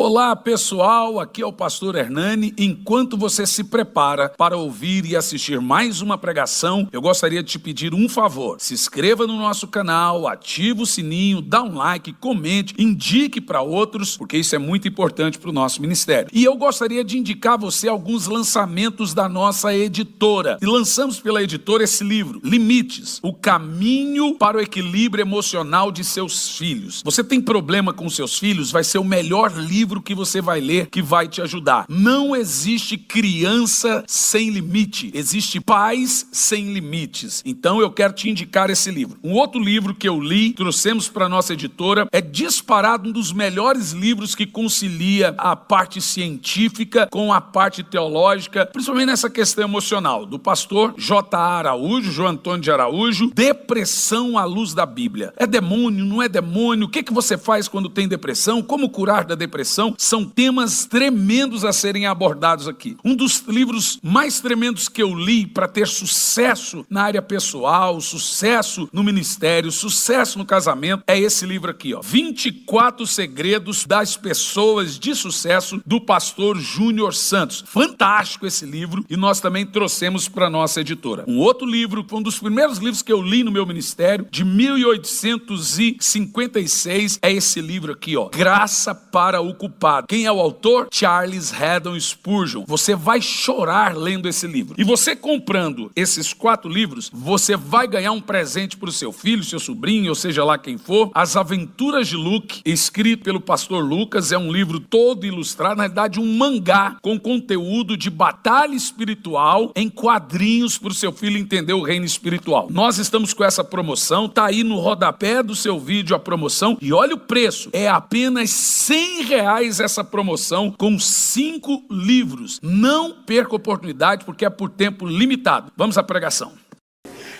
Olá pessoal, aqui é o pastor Hernani. Enquanto você se prepara para ouvir e assistir mais uma pregação, eu gostaria de te pedir um favor. Se inscreva no nosso canal, ative o sininho, dá um like, comente, indique para outros, porque isso é muito importante para o nosso ministério. E eu gostaria de indicar a você alguns lançamentos da nossa editora. E lançamos pela editora esse livro, Limites, o caminho para o equilíbrio emocional de seus filhos. Você tem problema com seus filhos? Vai ser o melhor livro que você vai ler que vai te ajudar. Não existe criança sem limite, existe pais sem limites. Então eu quero te indicar esse livro. Um outro livro que eu li, trouxemos para a nossa editora, é disparado um dos melhores livros que concilia a parte científica com a parte teológica, principalmente nessa questão emocional, do pastor J.A. Araújo, João Antônio de Araújo, Depressão à Luz da Bíblia. É demônio, não é demônio? O que você faz quando tem depressão? Como curar da depressão? São temas tremendos a serem abordados aqui. Um dos livros mais tremendos que eu li para ter sucesso na área pessoal, sucesso no ministério, sucesso no casamento, é esse livro aqui, ó. 24 Segredos das Pessoas de Sucesso, do pastor Júnior Santos. Fantástico esse livro, e nós também trouxemos para a nossa editora. Um outro livro, um dos primeiros livros que eu li no meu ministério, de 1856, é esse livro aqui, ó. Graça para o Culpado. Quem é o autor? Charles Haddon Spurgeon. Você vai chorar lendo esse livro. E você comprando esses 4 livros, você vai ganhar um presente para o seu filho, seu sobrinho, ou seja lá quem for. As Aventuras de Luke, escrito pelo pastor Lucas, é um livro todo ilustrado, na verdade um mangá com conteúdo de batalha espiritual em quadrinhos para o seu filho entender o reino espiritual. Nós estamos com essa promoção, tá aí no rodapé do seu vídeo a promoção, e olha o preço, é apenas R$100 essa promoção com 5 livros. Não perca a oportunidade, porque é por tempo limitado. Vamos à pregação.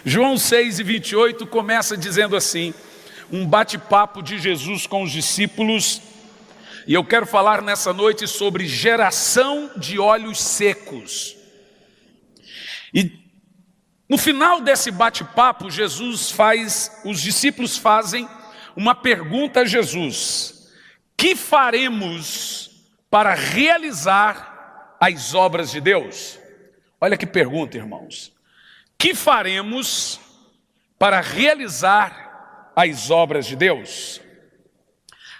João 6:28 começa dizendo assim, um bate-papo de Jesus com os discípulos, e eu quero falar nessa noite sobre geração de olhos secos. E no final desse bate-papo, os discípulos fazem uma pergunta a Jesus: que faremos para realizar as obras de Deus? Olha que pergunta, irmãos. Que faremos para realizar as obras de Deus?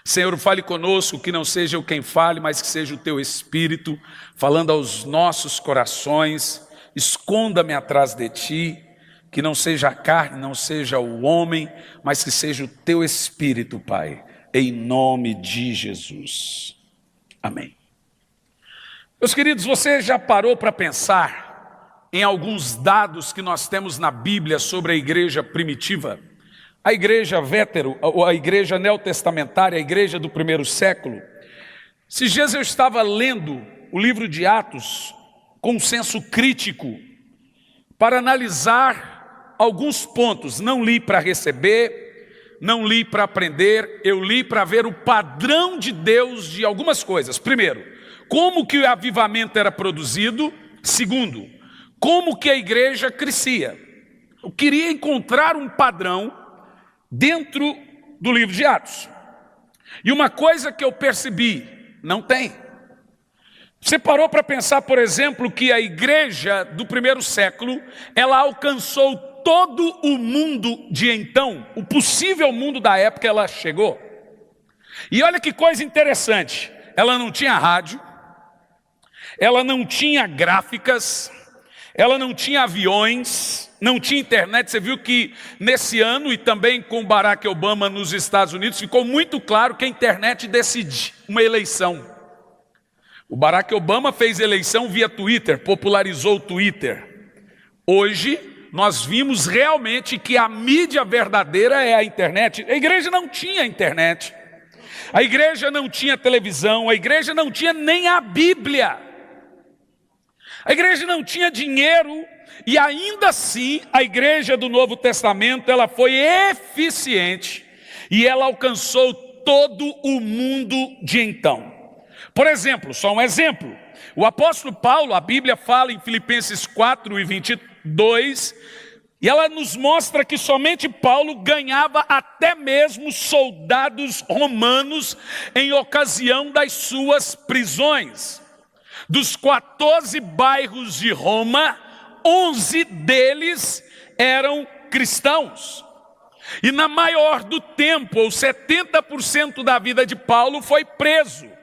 Senhor, fale conosco, que não seja eu quem fale, mas que seja o Teu Espírito falando aos nossos corações. Esconda-me atrás de Ti, que não seja a carne, não seja o homem, mas que seja o Teu Espírito, Pai. Em nome de Jesus. Amém. Meus queridos, você já parou para pensar em alguns dados que nós temos na Bíblia sobre a igreja primitiva? A igreja vétero, ou a igreja neotestamentária, a igreja do primeiro século. Esses dias eu estava lendo o livro de Atos com um senso crítico para analisar alguns pontos. Não li para receber, não li para aprender, eu li para ver o padrão de Deus de algumas coisas. Primeiro, como que o avivamento era produzido. Segundo, como que a igreja crescia. Eu queria encontrar um padrão dentro do livro de Atos. E uma coisa que eu percebi, não tem. Você parou para pensar, por exemplo, que a igreja do primeiro século, ela alcançou todo o mundo de então, o possível mundo da época, ela chegou. E olha que coisa interessante, ela não tinha rádio, ela não tinha gráficas, ela não tinha aviões, não tinha internet. Você viu que nesse ano, e também com Barack Obama nos Estados Unidos, ficou muito claro que a internet decide uma eleição. O Barack Obama fez eleição via Twitter, popularizou o Twitter. Hoje nós vimos realmente que a mídia verdadeira é a internet. A igreja não tinha internet, a igreja não tinha televisão, a igreja não tinha nem a Bíblia, a igreja não tinha dinheiro, e ainda assim a igreja do Novo Testamento, ela foi eficiente e ela alcançou todo o mundo de então. Por exemplo, só um exemplo, o apóstolo Paulo, a Bíblia fala em Filipenses 4:22, E ela nos mostra que somente Paulo ganhava até mesmo soldados romanos em ocasião das suas prisões. Dos 14 bairros de Roma, 11 deles eram cristãos. E na maior do tempo, ou 70% da vida de Paulo foi preso.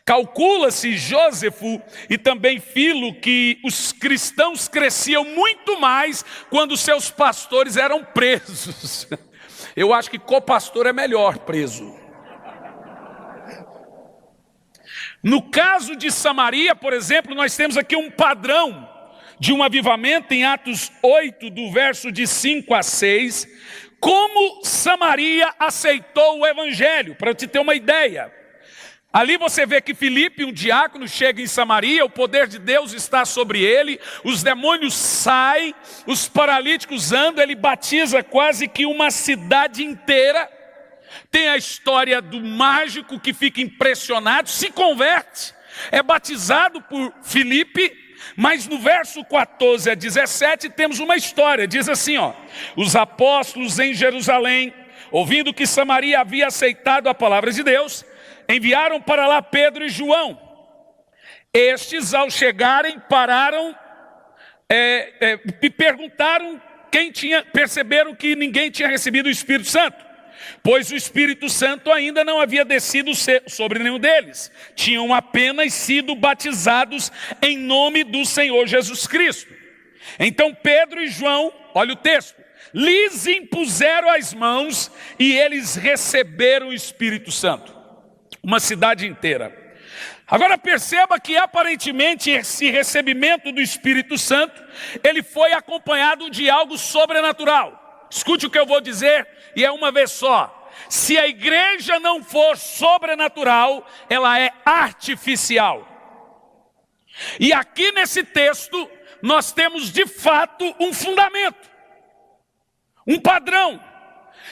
Calcula-se, Jósefo e também Filo, que os cristãos cresciam muito mais quando seus pastores eram presos. Eu acho que copastor é melhor preso. No caso de Samaria, por exemplo, nós temos aqui um padrão de um avivamento em Atos 8, do verso de 5 a 6, como Samaria aceitou o evangelho, para te ter uma ideia. Ali você vê que Filipe, um diácono, chega em Samaria, o poder de Deus está sobre ele, os demônios saem, os paralíticos andam, ele batiza quase que uma cidade inteira. Tem a história do mágico que fica impressionado, se converte, é batizado por Filipe, mas no verso 14 a 17 temos uma história, diz assim, os apóstolos em Jerusalém, ouvindo que Samaria havia aceitado a palavra de Deus, enviaram para lá Pedro e João. Estes, ao chegarem, pararam e perguntaram perceberam que ninguém tinha recebido o Espírito Santo, pois o Espírito Santo ainda não havia descido sobre nenhum deles. Tinham apenas sido batizados em nome do Senhor Jesus Cristo. Então Pedro e João, olha o texto, lhes impuseram as mãos e eles receberam o Espírito Santo. Uma cidade inteira. Agora perceba que aparentemente esse recebimento do Espírito Santo, ele foi acompanhado de algo sobrenatural. Escute o que eu vou dizer e é uma vez só. Se a igreja não for sobrenatural, ela é artificial. E aqui nesse texto, nós temos de fato um fundamento, um padrão.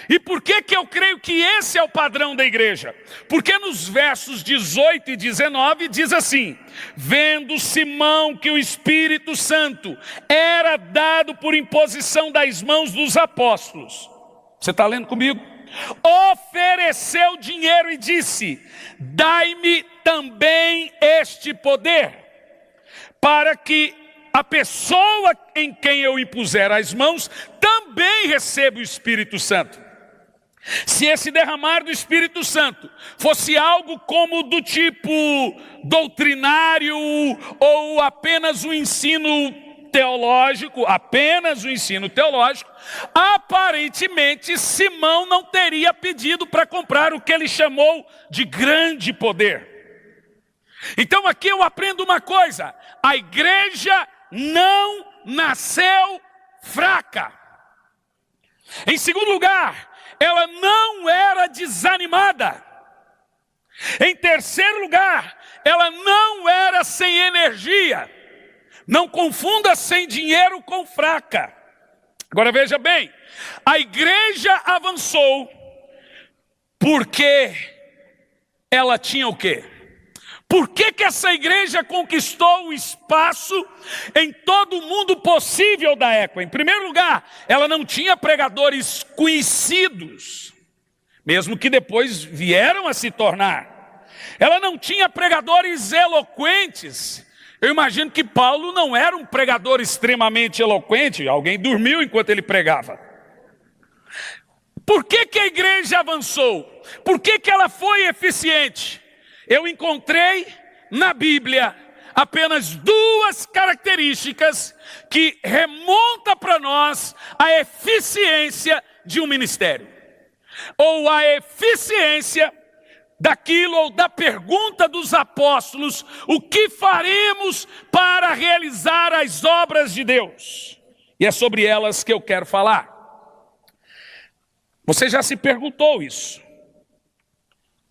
E por que eu creio que esse é o padrão da igreja? Porque nos versos 18 e 19 diz assim: vendo Simão que o Espírito Santo era dado por imposição das mãos dos apóstolos. Você está lendo comigo? Ofereceu dinheiro e disse: dai-me também este poder, para que a pessoa em quem eu impuser as mãos também receba o Espírito Santo. Se esse derramar do Espírito Santo fosse algo como do tipo doutrinário ou apenas um ensino teológico, aparentemente Simão não teria pedido para comprar o que ele chamou de grande poder. Então aqui eu aprendo uma coisa: a igreja não nasceu fraca. Em segundo lugar, ela não era desanimada. Em terceiro lugar, ela não era sem energia. Não confunda sem dinheiro com fraca. Agora veja bem, a igreja avançou porque ela tinha o quê? Por que essa igreja conquistou o espaço em todo o mundo possível da época? Em primeiro lugar, ela não tinha pregadores conhecidos, mesmo que depois vieram a se tornar. Ela não tinha pregadores eloquentes. Eu imagino que Paulo não era um pregador extremamente eloquente. Alguém dormiu enquanto ele pregava. Por que a igreja avançou? Por que ela foi eficiente? Eu encontrei na Bíblia apenas duas características que remontam para nós a eficiência de um ministério. Ou a eficiência daquilo, ou da pergunta dos apóstolos: o que faremos para realizar as obras de Deus? E é sobre elas que eu quero falar. Você já se perguntou isso?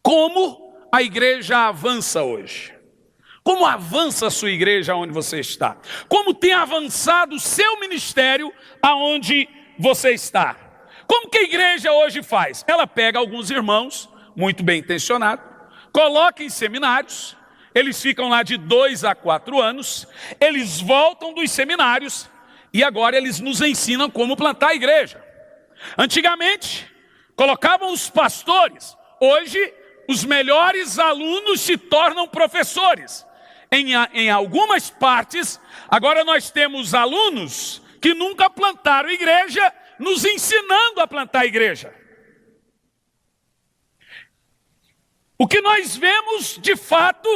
Como a igreja avança hoje? Como avança a sua igreja onde você está? Como tem avançado o seu ministério aonde você está? Como que a igreja hoje faz? Ela pega alguns irmãos, muito bem intencionados, coloca em seminários, eles ficam lá de 2 a 4 anos, eles voltam dos seminários E agora eles nos ensinam como plantar a igreja. Antigamente, colocavam os pastores. Hoje, os melhores alunos se tornam professores. Em algumas partes, agora nós temos alunos que nunca plantaram igreja, nos ensinando a plantar igreja. O que nós vemos, de fato,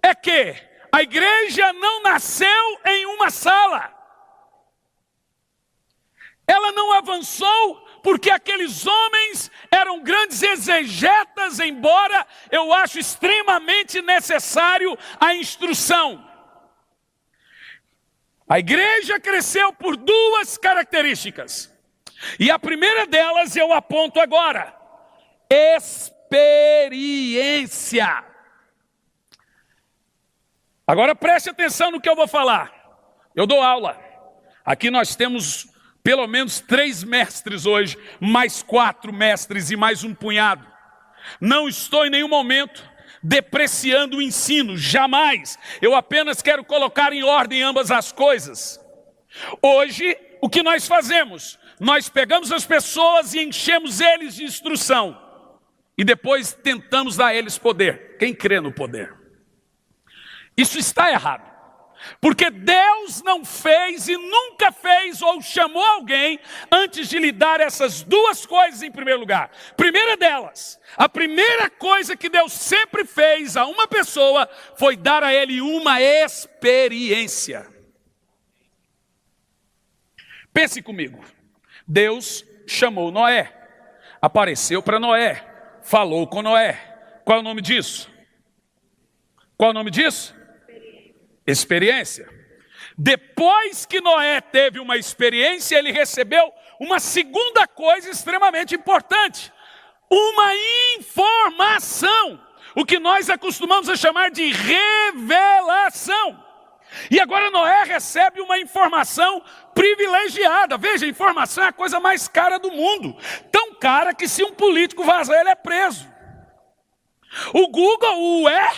é que a igreja não nasceu em uma sala. Ela não avançou porque aqueles homens eram grandes exegetas, embora eu acho extremamente necessário a instrução. A igreja cresceu por duas características. E a primeira delas eu aponto agora: experiência. Agora preste atenção no que eu vou falar. Eu dou aula. Aqui nós temos pelo menos 3 mestres hoje, mais 4 mestres e mais um punhado. Não estou em nenhum momento depreciando o ensino, jamais. Eu apenas quero colocar em ordem ambas as coisas. Hoje, o que nós fazemos? Nós pegamos as pessoas e enchemos eles de instrução. E depois tentamos dar a eles poder. Quem crê no poder? Isso está errado. Porque Deus não fez e nunca fez ou chamou alguém antes de lhe dar essas duas coisas em primeiro lugar. Primeira delas, a primeira coisa que Deus sempre fez a uma pessoa foi dar a ele uma experiência. Pense comigo. Deus chamou Noé, apareceu para Noé, falou com Noé. Qual é o nome disso? Qual é o nome disso? Experiência. Depois que Noé teve uma experiência, ele recebeu uma segunda coisa extremamente importante: uma informação, o que nós acostumamos a chamar de revelação. E agora Noé recebe uma informação privilegiada. Veja, informação é a coisa mais cara do mundo, tão cara que se um político vazar, ele é preso. O Google é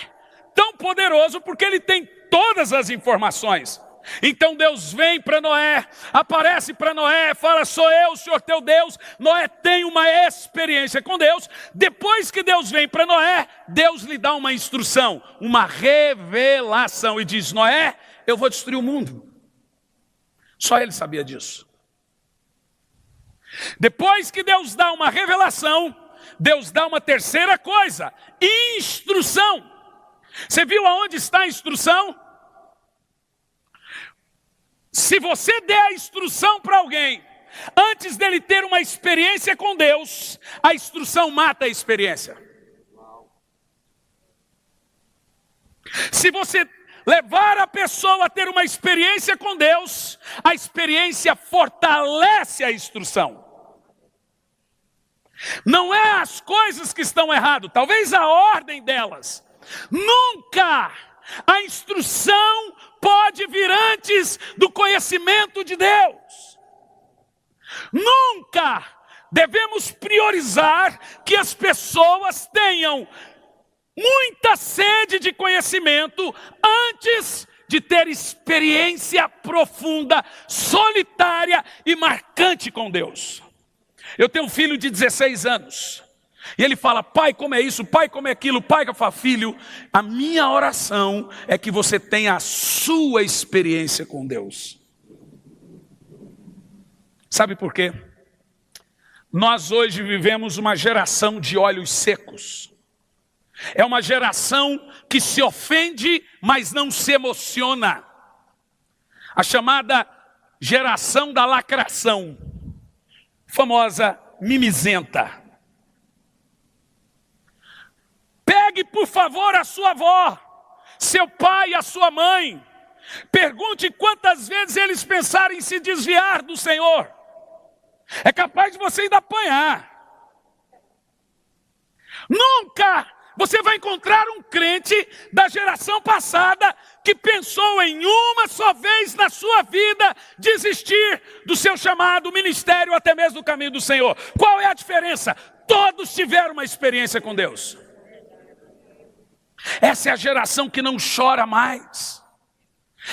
tão poderoso porque ele tem todas as informações. Então Deus vem para Noé, aparece para Noé, fala: sou eu, o Senhor teu Deus. Noé tem uma experiência com Deus. Depois que Deus vem para Noé, Deus lhe dá uma instrução, uma revelação, e diz: Noé, eu vou destruir o mundo. Só ele sabia disso. Depois que Deus dá uma revelação, Deus dá uma terceira coisa: instrução. Você viu aonde está a instrução? Se você der a instrução para alguém, antes dele ter uma experiência com Deus, a instrução mata a experiência. Se você levar a pessoa a ter uma experiência com Deus, a experiência fortalece a instrução. Não é as coisas que estão erradas, talvez a ordem delas. Nunca a instrução pode vir antes do conhecimento de Deus. Nunca devemos priorizar que as pessoas tenham muita sede de conhecimento antes de ter experiência profunda, solitária e marcante com Deus. Eu tenho um filho de 16 anos. E ele fala: pai, como é isso? Pai, como é aquilo? Pai, eu falo: filho, a minha oração é que você tenha a sua experiência com Deus. Sabe por quê? Nós hoje vivemos uma geração de olhos secos. É uma geração que se ofende, mas não se emociona. A chamada geração da lacração, famosa mimizenta. Pegue, por favor, a sua avó, seu pai e a sua mãe. Pergunte quantas vezes eles pensaram em se desviar do Senhor. É capaz de você ainda apanhar. Nunca você vai encontrar um crente da geração passada que pensou em uma só vez na sua vida desistir do seu chamado, ministério, até mesmo do caminho do Senhor. Qual é a diferença? Todos tiveram uma experiência com Deus. Essa é a geração que não chora mais.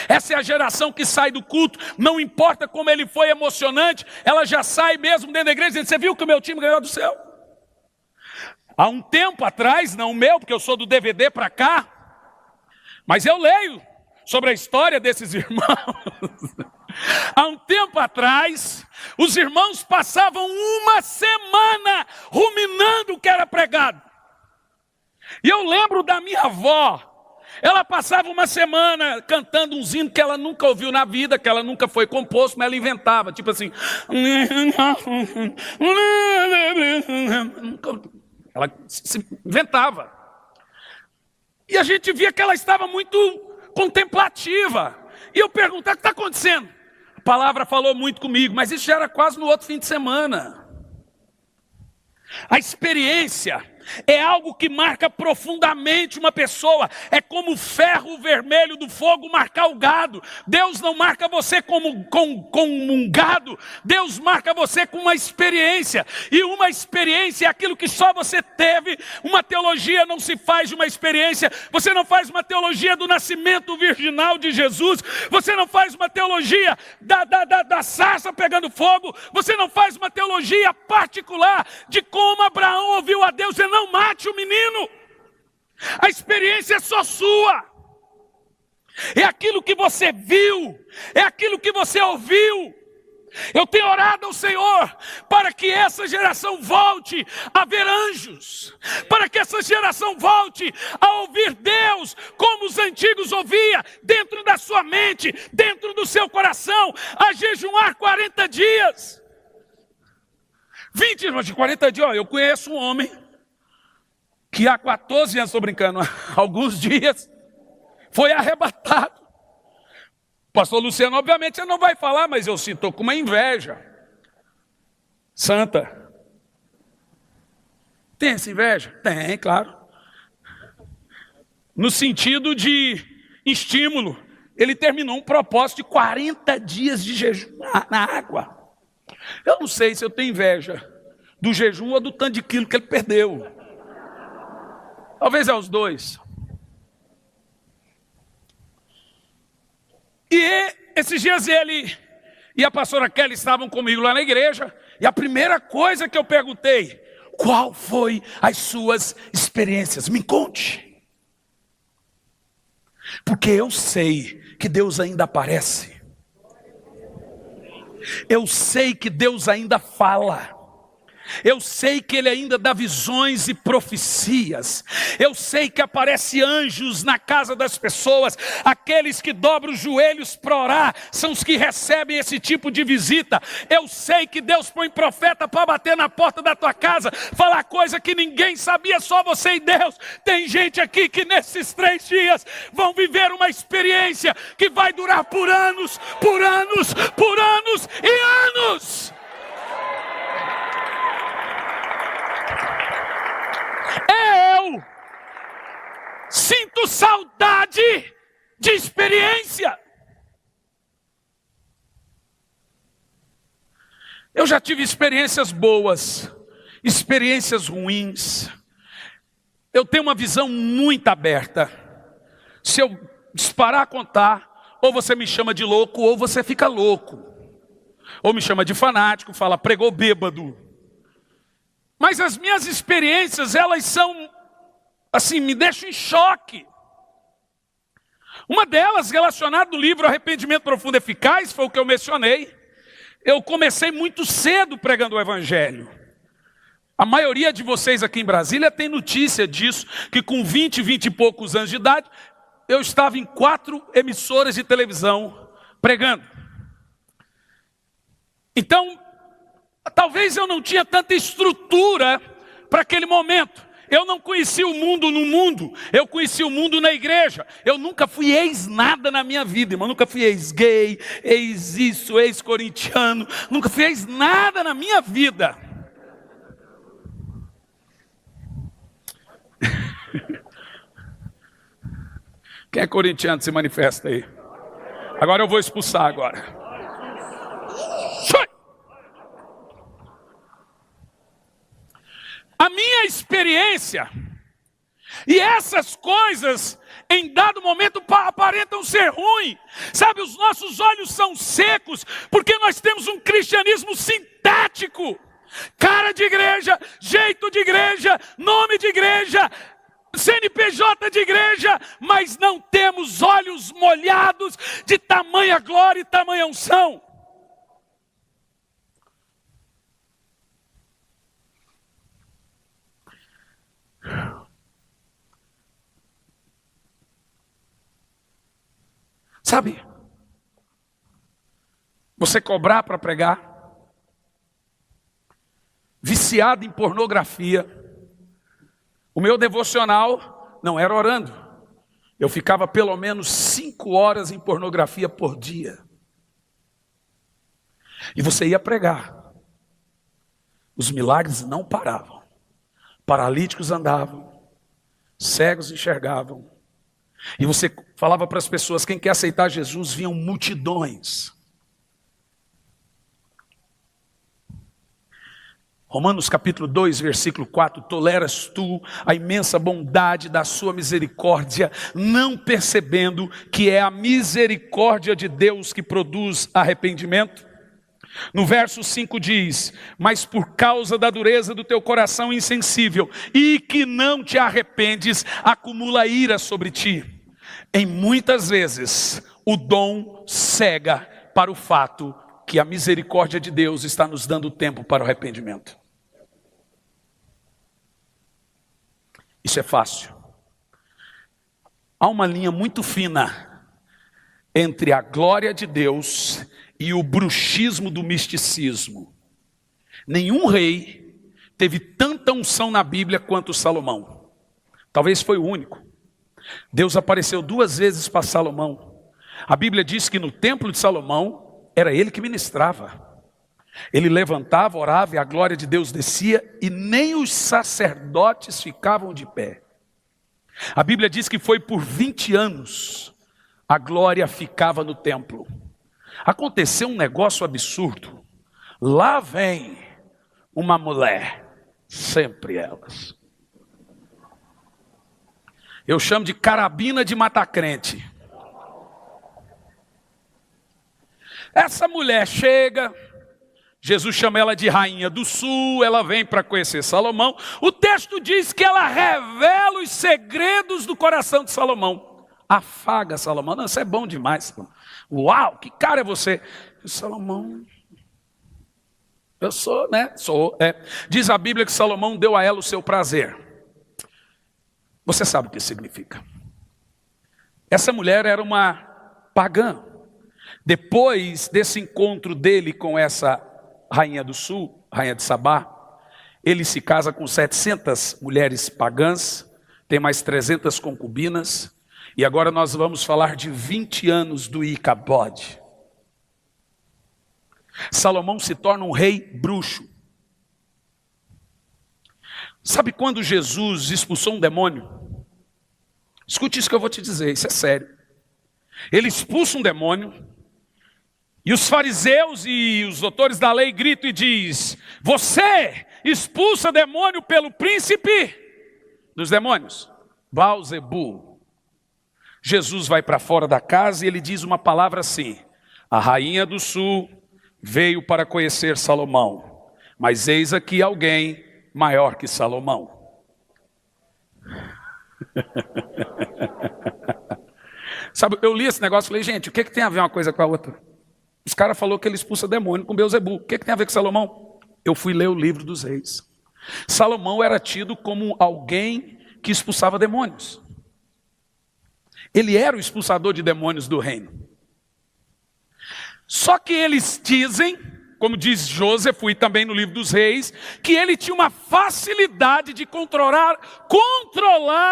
Essa é a geração que sai do culto, não importa como ele foi emocionante, ela já sai mesmo dentro da igreja dizendo: você viu que o meu time ganhou do céu? Há um tempo atrás, não o meu, porque eu sou do DVD para cá, mas eu leio sobre a história desses irmãos. Há um tempo atrás, os irmãos passavam uma semana ruminando o que era pregado. E eu lembro da minha avó. Ela passava uma semana cantando um hino que ela nunca ouviu na vida, que ela nunca foi composto, mas ela inventava, tipo assim. Ela se inventava. E a gente via que ela estava muito contemplativa. E eu perguntava: o que está acontecendo? A palavra falou muito comigo, mas isso já era quase no outro fim de semana. A experiência é algo que marca profundamente uma pessoa. É como o ferro vermelho do fogo marcar o gado. Deus não marca você como um gado. Deus marca você com uma experiência. E uma experiência é aquilo que só você teve. Uma teologia não se faz de uma experiência. Você não faz uma teologia do nascimento virginal de Jesus. Você não faz uma teologia da sarça pegando fogo. Você não faz uma teologia particular de como Abraão ouviu a Deus. Você não mate o menino. A experiência é só sua. É aquilo que você viu, é aquilo que você ouviu. Eu tenho orado ao Senhor para que essa geração volte a ver anjos, para que essa geração volte a ouvir Deus como os antigos ouviam, dentro da sua mente, dentro do seu coração, a jejuar 40 dias. 20 dias de 40 dias. Eu conheço um homem que há 14 anos, estou brincando, alguns dias, foi arrebatado. Pastor Luciano, obviamente você não vai falar, mas eu sinto com uma inveja santa. Tem essa inveja? Tem, claro. No sentido de estímulo. Ele terminou um propósito de 40 dias de jejum na água. Eu não sei se eu tenho inveja do jejum ou do tanto de quilo que ele perdeu. Talvez é os dois. E esses dias ele e a pastora Kelly estavam comigo lá na igreja. E a primeira coisa que eu perguntei: qual foi as suas experiências? Me conte. Porque eu sei que Deus ainda aparece. Eu sei que Deus ainda fala. Eu sei que Ele ainda dá visões e profecias. Eu sei que aparece anjos na casa das pessoas. Aqueles que dobram os joelhos para orar são os que recebem esse tipo de visita. Eu sei que Deus põe profeta para bater na porta da tua casa, falar coisa que ninguém sabia, só você e Deus. Tem gente aqui que nesses 3 dias vão viver uma experiência que vai durar por anos, por anos, por anos e anos. Eu sinto saudade de experiência. Eu já tive experiências boas, experiências ruins. Eu tenho uma visão muito aberta. Se eu disparar a contar, ou você me chama de louco, ou você fica louco. Ou me chama de fanático, fala pregou bêbado. Mas as minhas experiências, elas são, assim, me deixam em choque. Uma delas, relacionada no livro Arrependimento Profundo e Eficaz, foi o que eu mencionei. Eu comecei muito cedo pregando o Evangelho. A maioria de vocês aqui em Brasília tem notícia disso, que com 20 e poucos anos de idade, eu estava em 4 emissoras de televisão pregando. Então, talvez eu não tinha tanta estrutura para aquele momento. Eu não conhecia o mundo no mundo, eu conheci o mundo na igreja. Eu nunca fui ex-nada na minha vida, irmão. Nunca fui ex-gay, ex-isso, ex-corintiano. Nunca fui ex-nada na minha vida. Quem é corintiano se manifesta aí. Agora eu vou expulsar agora. A minha experiência E essas coisas, em dado momento, aparentam ser ruins. Sabe, os nossos olhos são secos, porque nós temos um cristianismo sintético. Cara de igreja, jeito de igreja, nome de igreja, CNPJ de igreja, mas não temos olhos molhados de tamanha glória e tamanha unção. Sabe, você cobrar para pregar, viciado em pornografia. O meu devocional não era orando, eu ficava pelo menos 5 horas em pornografia por dia. E você ia pregar, os milagres não paravam, paralíticos andavam, cegos enxergavam. E você falava para as pessoas, quem quer aceitar Jesus, vinham multidões. Romanos capítulo 2, versículo 4, toleras tu a imensa bondade da sua misericórdia, não percebendo que é a misericórdia de Deus que produz arrependimento? No verso 5 diz, mas por causa da dureza do teu coração insensível, e que não te arrependes, acumula ira sobre ti. Em muitas vezes, o dom cega para o fato que a misericórdia de Deus está nos dando tempo para o arrependimento. Isso é fácil. Há uma linha muito fina entre a glória de Deus e o bruxismo do misticismo. Nenhum rei teve tanta unção na Bíblia quanto Salomão. Talvez foi o único. Deus apareceu 2 vezes para Salomão. A Bíblia diz que no templo de Salomão, era ele que ministrava. Ele levantava, orava e a glória de Deus descia e nem os sacerdotes ficavam de pé. A Bíblia diz que foi por 20 anos a glória ficava no templo. Aconteceu um negócio absurdo. Lá vem uma mulher, sempre elas. Eu chamo de carabina de mata-crente. Essa mulher chega, Jesus chama ela de rainha do sul, ela vem para conhecer Salomão. O texto diz que ela revela os segredos do coração de Salomão. Afaga Salomão. Não, isso é bom demais. Uau, que cara é você? Salomão, eu sou, né? Sou. Diz a Bíblia que Salomão deu a ela o seu prazer. Você sabe o que significa. Essa mulher era uma pagã. Depois desse encontro dele com essa rainha do sul, rainha de Sabá, ele se casa com 700 mulheres pagãs, tem mais 300 concubinas, e agora nós vamos falar de 20 anos do Icabode. Salomão se torna um rei bruxo. Sabe quando Jesus expulsou um demônio? Escute isso que eu vou te dizer, isso é sério. Ele expulsa um demônio, e os fariseus e os doutores da lei gritam e diz: você expulsa demônio pelo príncipe dos demônios, Baal-zebu. Jesus vai para fora da casa e ele diz uma palavra assim: a rainha do sul veio para conhecer Salomão, mas eis aqui alguém maior que Salomão. Sabe, eu li esse negócio e falei, gente, o que tem a ver uma coisa com a outra? Os caras falaram que ele expulsa demônio com Beelzebu. O que tem a ver com Salomão? Eu fui ler o livro dos reis. Salomão era tido como alguém que expulsava demônios. Ele era o expulsador de demônios do reino. Só que eles dizem, como diz Jósefo e também no livro dos reis, que ele tinha uma facilidade de controlar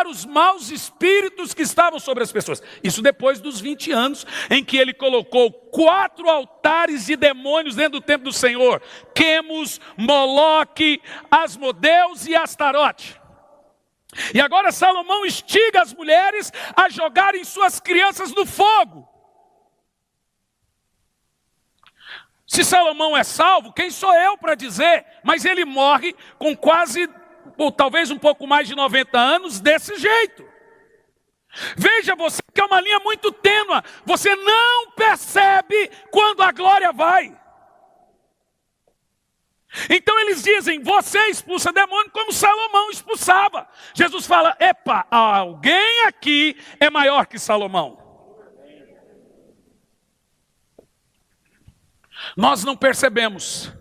os maus espíritos que estavam sobre as pessoas. Isso depois dos 20 anos em que ele colocou 4 altares de demônios dentro do templo do Senhor: Quemos, Moloque, Asmodeus e Astarote. E agora Salomão instiga as mulheres a jogarem suas crianças no fogo. Se Salomão é salvo, quem sou eu para dizer? Mas ele morre com quase ou talvez um pouco mais de 90 anos, desse jeito. Veja você que é uma linha muito tênue. Você não percebe quando a glória vai. Então eles dizem, você expulsa demônio como Salomão expulsava. Jesus fala, epa, alguém aqui é maior que Salomão. Nós não percebemos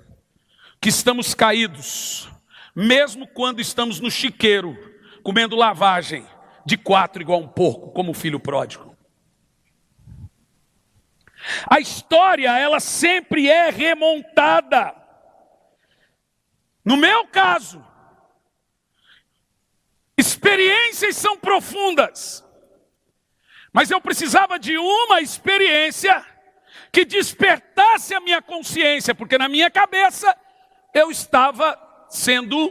que estamos caídos, mesmo quando estamos no chiqueiro, comendo lavagem de 4 igual um porco, como o filho pródigo. A história, ela sempre é remontada. No meu caso, experiências são profundas, mas eu precisava de uma experiência que despertasse a minha consciência, porque na minha cabeça eu estava sendo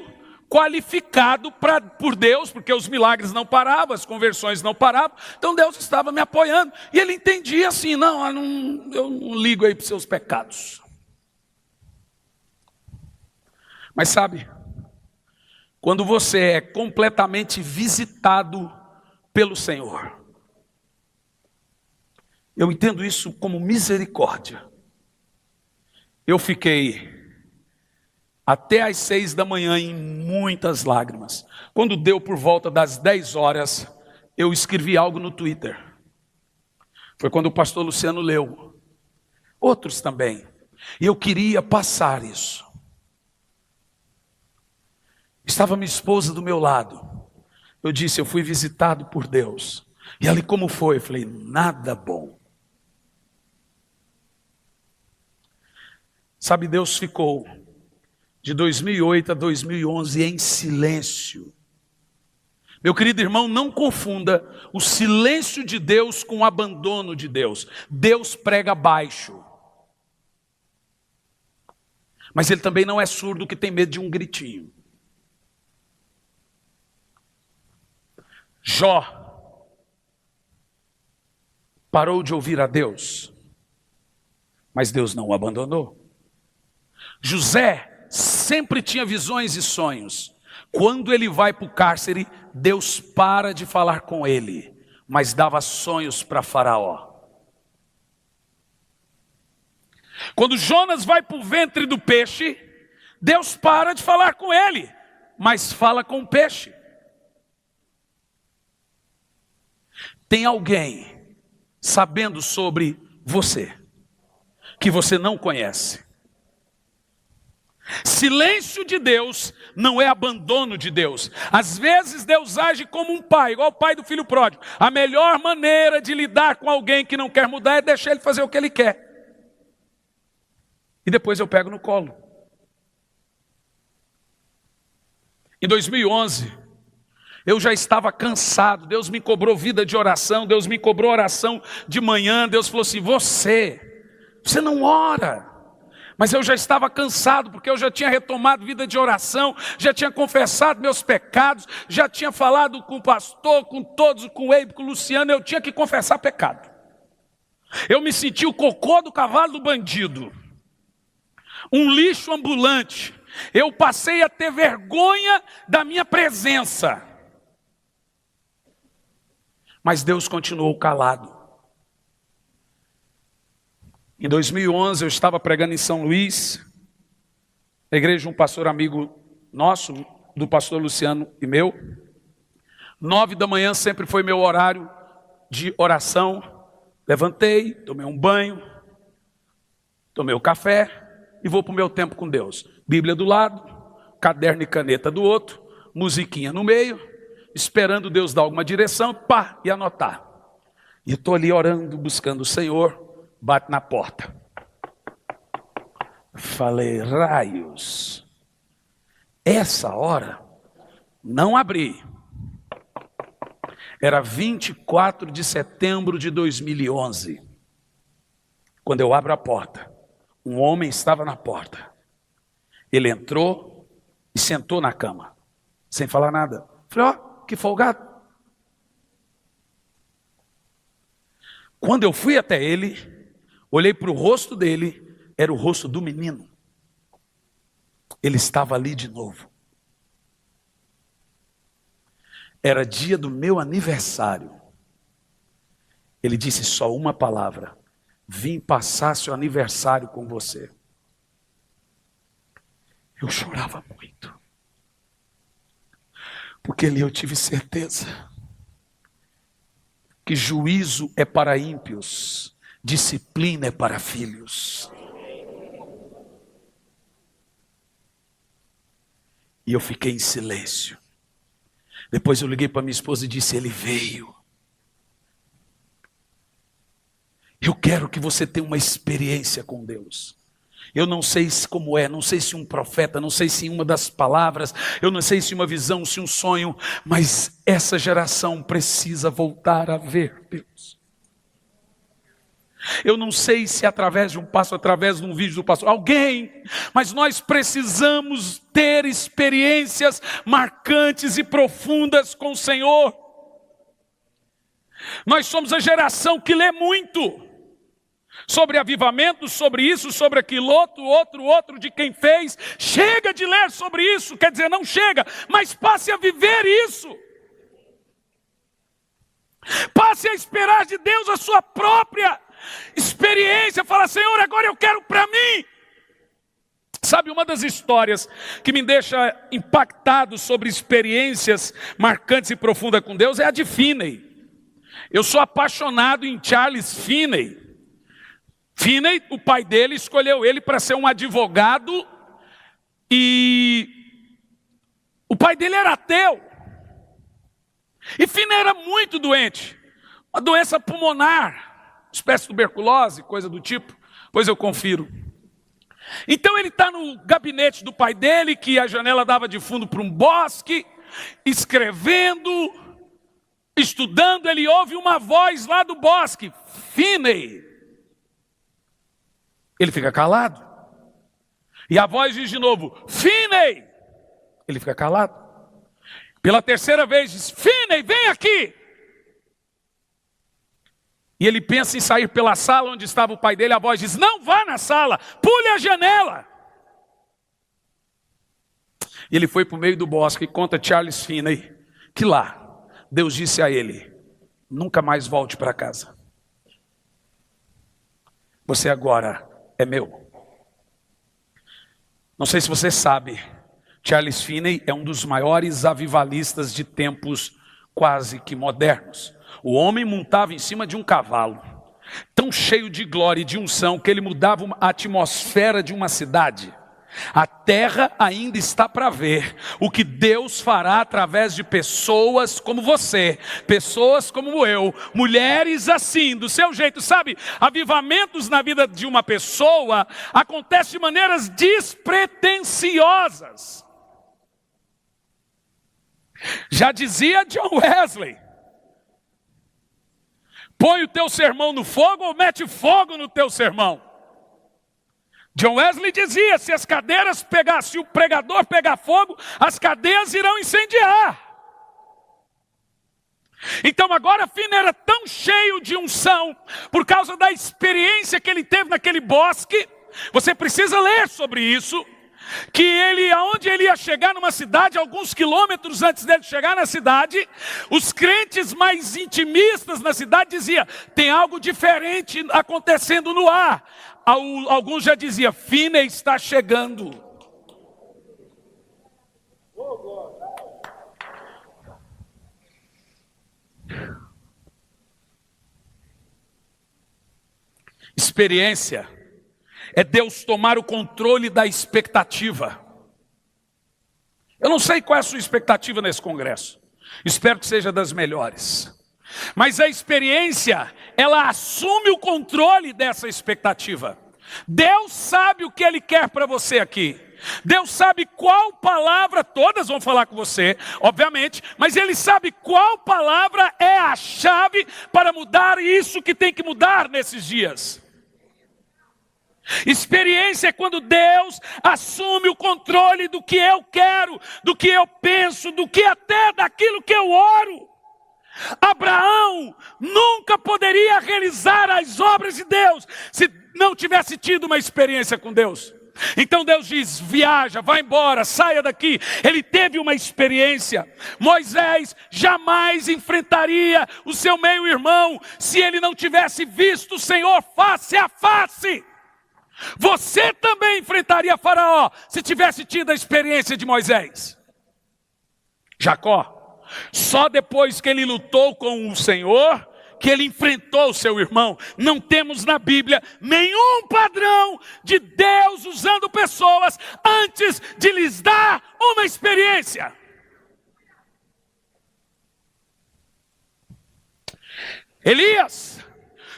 qualificado por Deus, porque os milagres não paravam, as conversões não paravam, então Deus estava me apoiando, e Ele entendia assim, eu não ligo aí para os seus pecados. Mas sabe, quando você é completamente visitado pelo Senhor, eu entendo isso como misericórdia. Eu fiquei até às 6 da manhã em muitas lágrimas. Quando deu por volta das 10 horas, eu escrevi algo no Twitter. Foi quando o pastor Luciano leu. Outros também. E eu queria passar isso. Estava minha esposa do meu lado. Eu disse, eu fui visitado por Deus. E ali como foi? Eu falei, nada bom. Sabe, Deus ficou de 2008 a 2011 em silêncio. Meu querido irmão, não confunda o silêncio de Deus com o abandono de Deus. Deus prega baixo. Mas Ele também não é surdo que tem medo de um gritinho. Jó parou de ouvir a Deus, mas Deus não o abandonou. José sempre tinha visões e sonhos. Quando ele vai para o cárcere, Deus para de falar com ele, mas dava sonhos para Faraó. Quando Jonas vai para o ventre do peixe, Deus para de falar com ele, mas fala com o peixe. Tem alguém sabendo sobre você, que você não conhece. Silêncio de Deus não é abandono de Deus. Às vezes Deus age como um pai, igual o pai do filho pródigo. A melhor maneira de lidar com alguém que não quer mudar é deixar ele fazer o que ele quer. E depois eu pego no colo. Em 2011... eu já estava cansado, Deus me cobrou vida de oração, Deus me cobrou oração de manhã, Deus falou assim, você não ora. Mas eu já estava cansado, porque eu já tinha retomado vida de oração, já tinha confessado meus pecados, já tinha falado com o pastor, com todos, com o Eibe, com o Luciano, eu tinha que confessar pecado. Eu me senti o cocô do cavalo do bandido, um lixo ambulante. Eu passei a ter vergonha da minha presença. Mas Deus continuou calado. Em 2011 eu estava pregando em São Luís, na igreja de um pastor amigo nosso, do pastor Luciano e meu. 9 da manhã sempre foi meu horário de oração. Levantei, tomei um banho, tomei o café e vou para o meu tempo com Deus. Bíblia do lado, caderno e caneta do outro, musiquinha no meio, esperando Deus dar alguma direção, e anotar. E estou ali orando, buscando o Senhor, bate na porta. Falei, raios, essa hora, não abri. Era 24 de setembro de 2011. Quando eu abro a porta, um homem estava na porta. Ele entrou e sentou na cama, sem falar nada. Falei, que folgado. Quando eu fui até ele, olhei para o rosto dele, era o rosto do menino. Ele estava ali de novo. Era dia do meu aniversário. Ele disse só uma palavra: vim passar seu aniversário com você. Eu chorava muito, porque ali eu tive certeza que juízo é para ímpios, disciplina é para filhos. E eu fiquei em silêncio. Depois eu liguei para minha esposa e disse: ele veio. Eu quero que você tenha uma experiência com Deus. Eu não sei como é, não sei se um profeta, não sei se uma das palavras, eu não sei se uma visão, se um sonho, mas essa geração precisa voltar a ver Deus. Eu não sei se através de um passo, através de um vídeo do pastor, alguém, mas nós precisamos ter experiências marcantes e profundas com o Senhor. Nós somos a geração que lê muito sobre avivamento, sobre isso, sobre aquilo, outro de quem fez. Chega de ler sobre isso, quer dizer, não chega, mas passe a viver isso. Passe a esperar de Deus a sua própria experiência. Fala: Senhor, agora eu quero para mim. Sabe, uma das histórias que me deixa impactado sobre experiências marcantes e profundas com Deus é a de Finney. Eu sou apaixonado em Charles Finney. Finney, o pai dele escolheu ele para ser um advogado, e o pai dele era ateu. E Finney era muito doente, uma doença pulmonar, espécie de tuberculose, coisa do tipo, pois eu confiro. Então ele está no gabinete do pai dele, que a janela dava de fundo para um bosque, escrevendo, estudando. Ele ouve uma voz lá do bosque: Finney. Ele fica calado. E a voz diz de novo: Finney. Ele fica calado. Pela terceira vez diz: Finney, vem aqui. E ele pensa em sair pela sala onde estava o pai dele. A voz diz: não vá na sala, pule a janela. E ele foi para o meio do bosque e conta Charles Finney que lá Deus disse a ele: nunca mais volte para casa. Você agora é meu. Não sei se você sabe, Charles Finney é um dos maiores avivalistas de tempos quase que modernos. O homem montava em cima de um cavalo, tão cheio de glória e de unção, que ele mudava a atmosfera de uma cidade. A terra ainda está para ver o que Deus fará através de pessoas como você, pessoas como eu, mulheres assim, do seu jeito. Sabe, avivamentos na vida de uma pessoa acontecem de maneiras despretensiosas. Já dizia John Wesley: põe o teu sermão no fogo ou mete fogo no teu sermão. John Wesley dizia: se as cadeiras pegar, se o pregador pegar fogo, as cadeias irão incendiar. Então agora Finney era tão cheio de unção, por causa da experiência que ele teve naquele bosque. Você precisa ler sobre isso, que ele, aonde ele ia chegar numa cidade, alguns quilômetros antes dele chegar na cidade, os crentes mais intimistas na cidade diziam: tem algo diferente acontecendo no ar. Alguns já diziam: Finney está chegando. Experiência é Deus tomar o controle da expectativa. Eu não sei qual é a sua expectativa nesse congresso. Espero que seja das melhores. Mas a experiência, ela assume o controle dessa expectativa. Deus sabe o que Ele quer para você aqui. Deus sabe qual palavra, todas vão falar com você, obviamente, mas Ele sabe qual palavra é a chave para mudar isso que tem que mudar nesses dias. Experiência é quando Deus assume o controle do que eu quero, do que eu penso, do que até daquilo que eu oro. Abraão nunca poderia realizar as obras de Deus se não tivesse tido uma experiência com Deus. Então Deus diz: viaja, vai embora, saia daqui. Ele teve uma experiência. Moisés jamais enfrentaria o seu meio-irmão se ele não tivesse visto o Senhor face a face. Você também enfrentaria Faraó se tivesse tido a experiência de Moisés. Jacó, só depois que ele lutou com o Senhor, que ele enfrentou o seu irmão. Não temos na Bíblia nenhum padrão de Deus usando pessoas antes de lhes dar uma experiência. Elias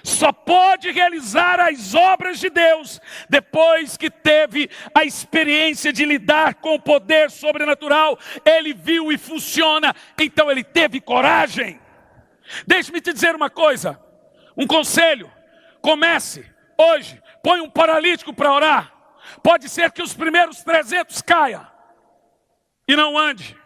só pode realizar as obras de Deus depois que teve a experiência de lidar com o poder sobrenatural. Ele viu e funciona, então ele teve coragem. Deixe-me te dizer uma coisa, um conselho: comece hoje, põe um paralítico para orar. Pode ser que os primeiros 300 caia e não ande.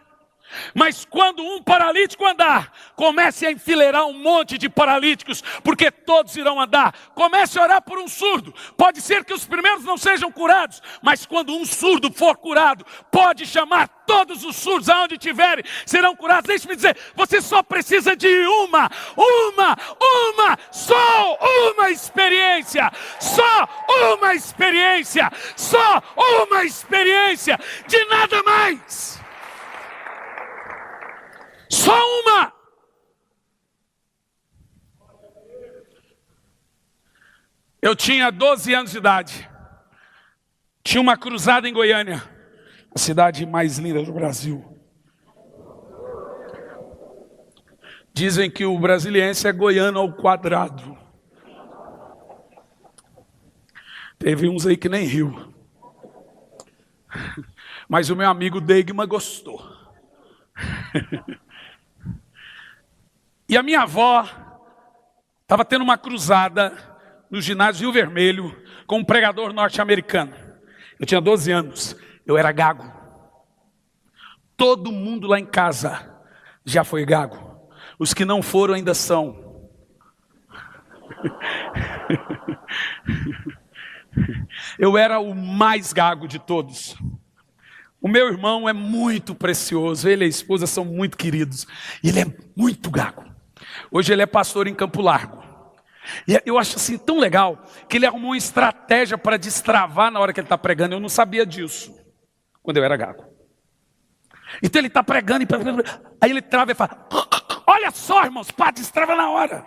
Mas quando um paralítico andar, comece a enfileirar um monte de paralíticos, porque todos irão andar. Comece a orar por um surdo. Pode ser que os primeiros não sejam curados, mas quando um surdo for curado, pode chamar todos os surdos aonde tiverem, serão curados. Deixe-me dizer, você só precisa de só uma experiência, só uma experiência, de nada mais. Só uma. Eu tinha 12 anos de idade. Tinha uma cruzada em Goiânia, a cidade mais linda do Brasil. Dizem que o brasiliense é goiano ao quadrado. Teve uns aí que nem riu. Mas o meu amigo Deigma gostou. E a minha avó estava tendo uma cruzada no ginásio Rio Vermelho com um pregador norte-americano. Eu tinha 12 anos, eu era gago. Todo mundo lá em casa já foi gago. Os que não foram ainda são. Eu era o mais gago de todos. O meu irmão é muito precioso, ele e a esposa são muito queridos. E ele é muito gago. Hoje ele é pastor em Campo Largo. E eu acho assim tão legal que ele arrumou uma estratégia para destravar na hora que ele está pregando. Eu não sabia disso quando eu era gago. Então ele está pregando, aí ele trava e fala: olha só, irmãos, pá, destrava na hora.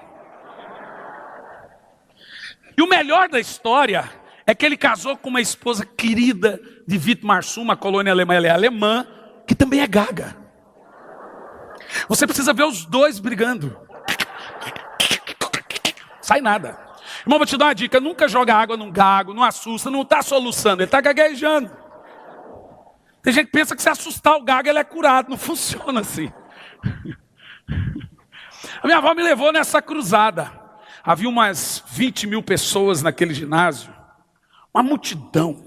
E o melhor da história é que ele casou com uma esposa querida de Wittmarsum, uma colônia alemã. Ela é alemã, que também é gaga. Você precisa ver os dois brigando. Sai nada. Irmão, vou te dar uma dica: nunca joga água num gago, não assusta, não está soluçando, ele está gaguejando. Tem gente que pensa que se assustar o gago, ele é curado. Não funciona assim. A minha avó me levou nessa cruzada. Havia umas 20 mil pessoas naquele ginásio. Uma multidão.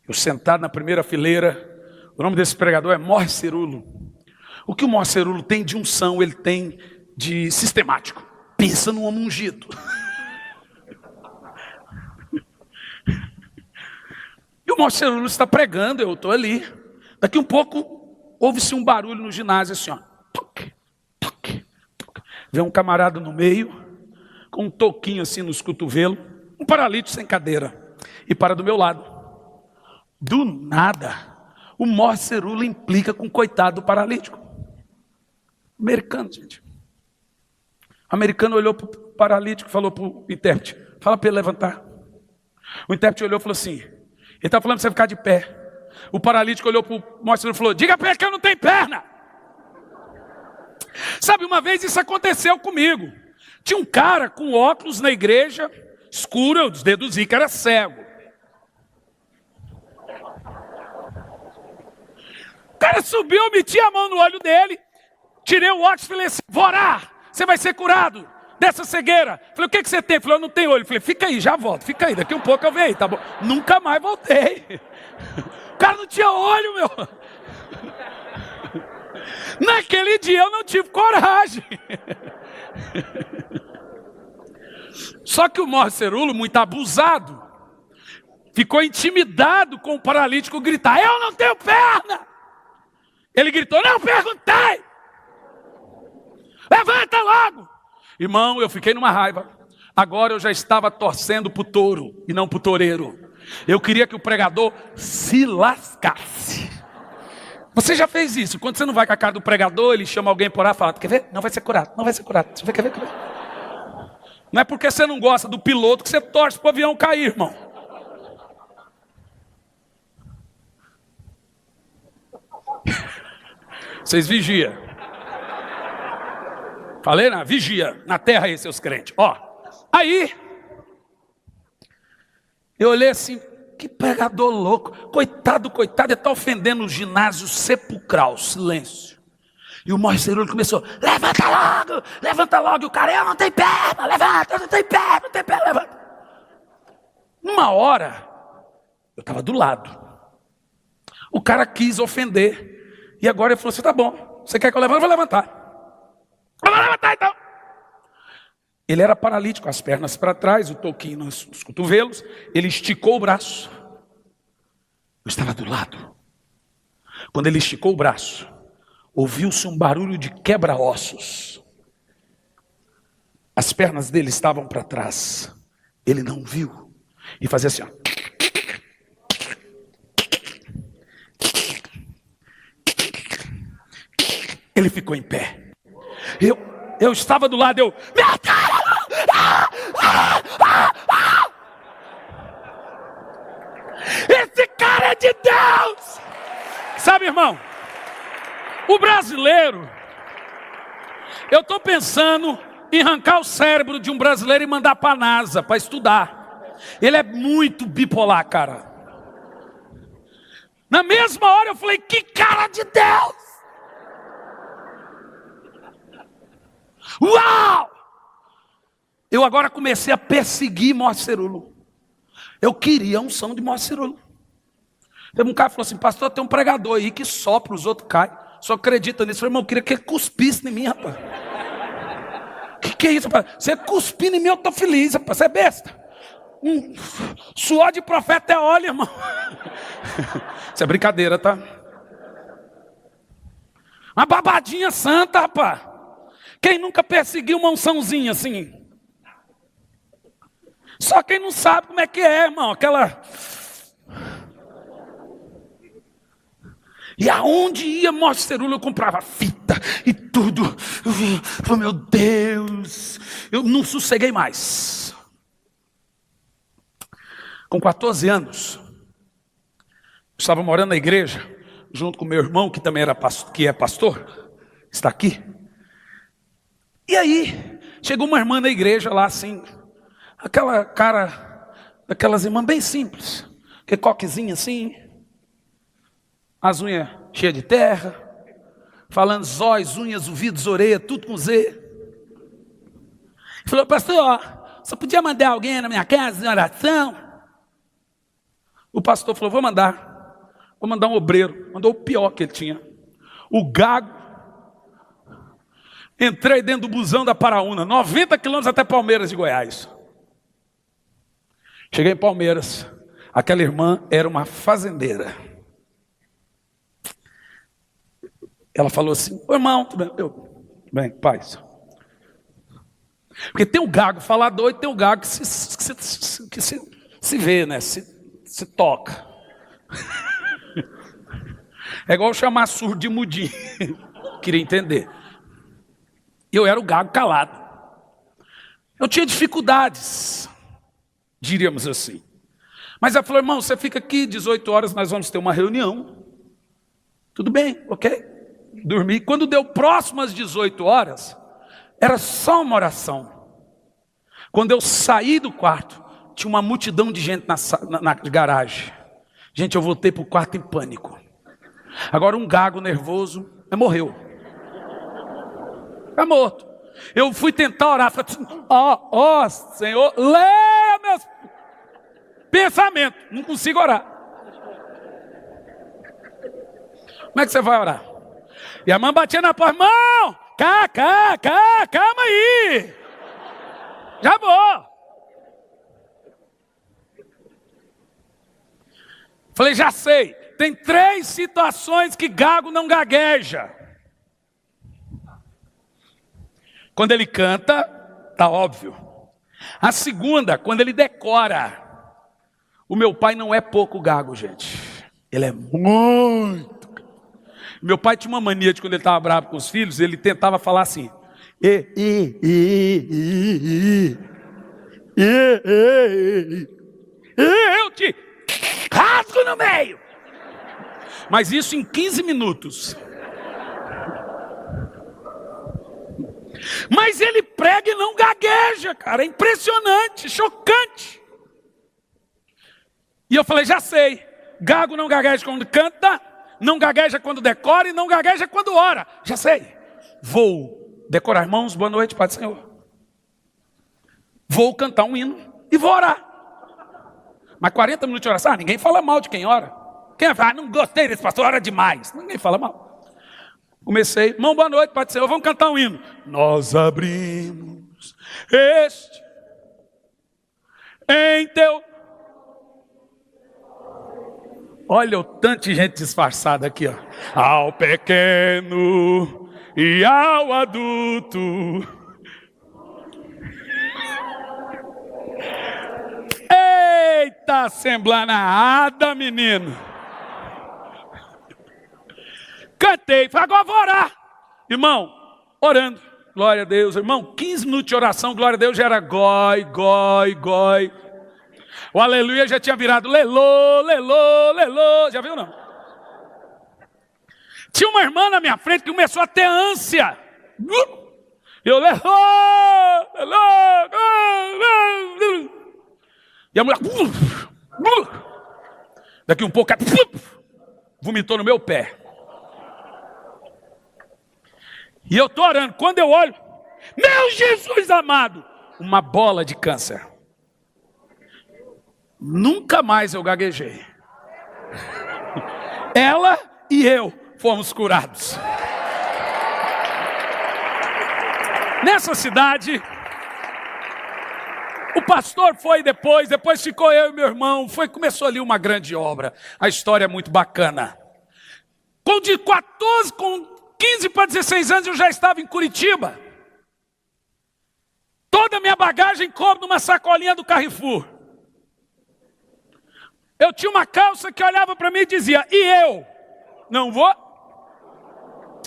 Eu sentado na primeira fileira. O nome desse pregador é Morre Cerulo. O que o Morre Cerulo tem de unção, ele tem de sistemático. Pensa num homem ungido. E o Morre Cerulo está pregando, eu estou ali. Daqui um pouco, ouve-se um barulho no ginásio assim, ó. Toque, toque, toque. Vem um camarada no meio, com um toquinho assim nos cotovelos, um paralítico sem cadeira, e para do meu lado. Do nada, o Morre Cerulo implica com o coitado do paralítico. Americano, gente. O americano olhou para o paralítico e falou para o intérprete: fala para ele levantar. O intérprete olhou e falou assim: ele está falando para você ficar de pé. O paralítico olhou para o Morre Cerulo e falou: diga para ele que eu não tenho perna. Sabe, uma vez isso aconteceu comigo. Tinha um cara com óculos na igreja, escuro, eu deduzi que era cego. O cara subiu, eu meti a mão no olho dele, tirei o óculos e falei assim: vou orar, você vai ser curado dessa cegueira. Falei: o que você tem? Falei: eu não tenho olho. Falei: fica aí, já volto, fica aí, daqui um pouco eu venho, tá bom? Nunca mais voltei. O cara não tinha olho, meu. Naquele dia eu não tive coragem. Só que o Morre Cerulo, muito abusado, ficou intimidado com o paralítico gritar: eu não tenho perna. Ele gritou: não perguntei. Levanta logo. Irmão, eu fiquei numa raiva. Agora eu já estava torcendo para o touro e não para o toureiro. Eu queria que o pregador se lascasse. Você já fez isso? Quando você não vai com a cara do pregador, ele chama alguém por lá e fala: quer ver? Não vai ser curado, não vai ser curado. Você quer ver? Não é porque você não gosta do piloto que você torce para o avião cair, irmão. Vocês vigiam. Falei, né? Vigia na terra aí, seus crentes. Ó, aí eu olhei assim: que pregador louco. Coitado, ele está ofendendo o ginásio sepulcral. Silêncio. E o Moisés começou: levanta logo. E o cara: eu não tenho perna, levanta, eu não tenho perna, levanta. Numa hora, eu estava do lado. O cara quis ofender. E agora ele falou assim: tá bom, você quer que eu levante? Eu vou levantar. Eu vou levantar então. Ele era paralítico, as pernas para trás, o toquinho nos cotovelos. Ele esticou o braço. Eu estava do lado. Quando ele esticou o braço, ouviu-se um barulho de quebra-ossos. As pernas dele estavam para trás. Ele não viu. E fazia assim, ó. Ele ficou em pé. Eu estava do lado, minha cara! Esse cara é de Deus! Sabe, irmão, o brasileiro, eu estou pensando em arrancar o cérebro de um brasileiro e mandar para a NASA para estudar. Ele é muito bipolar, cara. Na mesma hora eu falei: que cara de Deus! Uau! Eu agora comecei a perseguir Moshe Cerulo. Eu queria a unção de Moshe Cerulo. Teve um cara que falou assim: pastor, tem um pregador aí que sopra, os outros caem. Só acredita nisso. Eu falei: irmão, eu queria que ele cuspisse em mim, rapaz. Que é isso, rapaz? Você cuspir em mim, eu estou feliz, rapaz. Você é besta. Suor de profeta é óleo, irmão. Isso é brincadeira, tá? Uma babadinha santa, rapaz. Quem nunca perseguiu uma unçãozinha assim? Só quem não sabe como é que é, irmão. Aquela... E aonde ia Moshe Cerulo, eu comprava fita e tudo. Oh, meu Deus. Eu não sosseguei mais. Com 14 anos, eu estava morando na igreja, junto com meu irmão, que também é pastor, está aqui. E aí, chegou uma irmã na igreja lá assim, aquela cara daquelas irmãs bem simples, que coquezinha assim, as unhas cheias de terra, falando zóis, unhas, ouvidos, orelha, tudo com Z. E falou: pastor, você podia mandar alguém na minha casa em oração? O pastor falou: vou mandar um obreiro. Mandou o pior que ele tinha, o gago. Entrei dentro do busão da Paraúna, 90 quilômetros até Palmeiras de Goiás. Cheguei em Palmeiras. Aquela irmã era uma fazendeira. Ela falou assim: ô irmão, tudo bem? Tudo bem, paz. Porque tem um gago falador e tem um gago que se vê, né? Se toca. É igual chamar surdo de mudinho. Queria entender. Eu era o gago calado. Eu tinha dificuldades, diríamos assim. Mas ela falou: irmão, você fica aqui, 18 horas, nós vamos ter uma reunião. Tudo bem, ok. Dormi. Quando deu próximo às 18 horas, era só uma oração. Quando eu saí do quarto, tinha uma multidão de gente na garagem. Gente, eu voltei para o quarto em pânico. Agora um gago nervoso, morreu. Está morto. Eu fui tentar orar, falei assim: ó Senhor, leia meus pensamentos. Não consigo orar. Como é que você vai orar? E a mãe batia na porta: irmão, calma aí. Já vou. Falei, já sei. Tem 3 situações que gago não gagueja. Quando ele canta, tá óbvio. A segunda, quando ele decora. O meu pai não é pouco gago, gente. Ele é muito. Meu pai tinha uma mania de quando ele estava bravo com os filhos, ele tentava falar assim. Eu te rasgo no meio. Mas isso em 15 minutos. Mas ele prega e não gagueja, cara. É impressionante, chocante. E eu falei, já sei. Gago não gagueja quando canta, não gagueja quando decora e não gagueja quando ora. Já sei. Vou decorar, irmãos, boa noite, Pai do Senhor. Vou cantar um hino e vou orar. Mas 40 minutos de oração, ninguém fala mal de quem ora. Quem fala, não gostei desse pastor, ora demais. Ninguém fala mal. Comecei, irmão, boa noite, Pai do Senhor, vamos cantar um hino. Nós abrimos este em teu... Olha o tanto de gente disfarçada aqui, ó. Ao pequeno e ao adulto. Eita, assemblanada, menino. Cantei, falei, agora vou orar. Irmão, orando, glória a Deus. Irmão, 15 minutos de oração, glória a Deus, já era goi, goi, goi. O aleluia já tinha virado lelô, lelô, lelô. Já viu, não? Tinha uma irmã na minha frente que começou a ter ânsia. Eu lelô, lelô. E a mulher... Daqui um pouco... Vomitou no meu pé. E eu estou orando. Quando eu olho... Meu Jesus amado! Uma bola de câncer. Nunca mais eu gaguejei. Ela e eu fomos curados. Nessa cidade, o pastor foi depois ficou eu e meu irmão, começou ali uma grande obra. A história é muito bacana. Com 15 para 16 anos eu já estava em Curitiba. Toda a minha bagagem coube numa sacolinha do Carrefour. Eu tinha uma calça que olhava para mim e dizia, e eu? Não vou?